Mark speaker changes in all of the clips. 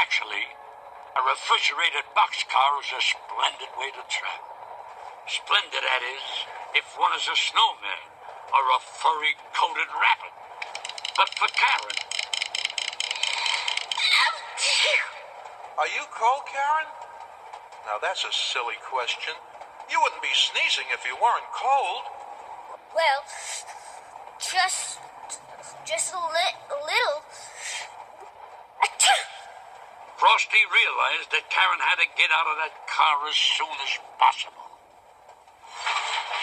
Speaker 1: Actually, a refrigerated boxcar is a splendid way to travel. Splendid, that is, if one is a snowman or a furry-coated rabbit. But for Karen...
Speaker 2: Are you cold, Karen? Now, that's a silly question. You wouldn't be sneezing if you weren't cold.
Speaker 3: Well, just a little.
Speaker 1: Frosty realized that Karen had to get out of that car as soon as possible.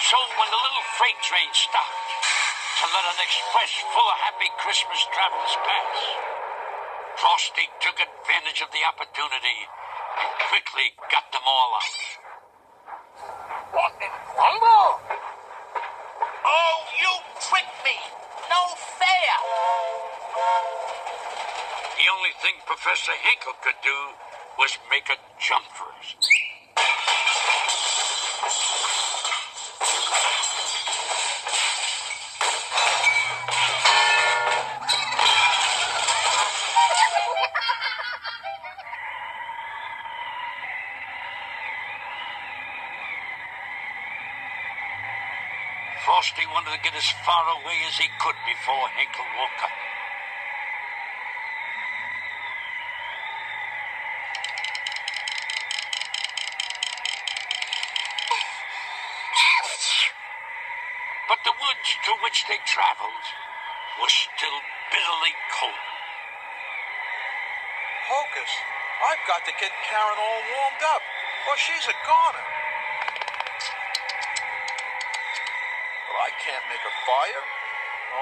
Speaker 1: So when the little freight train stopped to let an express full of happy Christmas travelers pass, Frosty took advantage of the opportunity and quickly got them all out.
Speaker 4: What in Crumble?
Speaker 5: Oh, you tricked me! No fair!
Speaker 1: The only thing Professor Hinkle could do was make a jump for us. Frosty wanted to get as far away as he could before Hinkle woke up. But the woods through which they traveled were still bitterly cold.
Speaker 2: Hocus, I've got to get Karen all warmed up, or she's a goner. But I can't make a fire?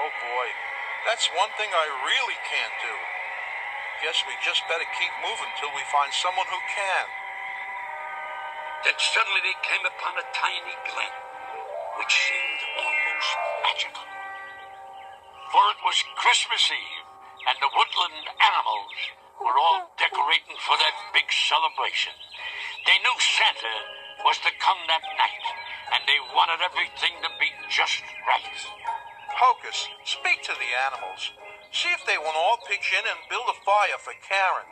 Speaker 2: Oh, boy. That's one thing I really can't do. Guess we just better keep moving till we find someone who can.
Speaker 1: Then suddenly they came upon a tiny glen, which seemed almost magical. For it was Christmas Eve, and the woodland animals were all decorating for their big celebration. They knew Santa was to come that night, and they wanted everything to be just right.
Speaker 2: Hocus, speak to the animals. See if they won't all pitch in and build a fire for Karen.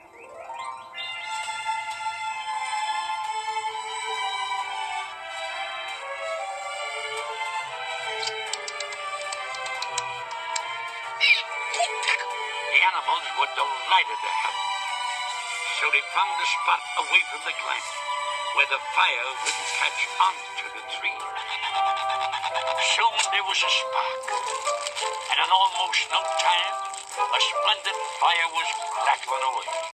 Speaker 1: The animals were delighted to help. So they found a spot away from the glen where the fire wouldn't catch onto the tree. Soon there was a spark, and in almost no time, a splendid fire was crackling away.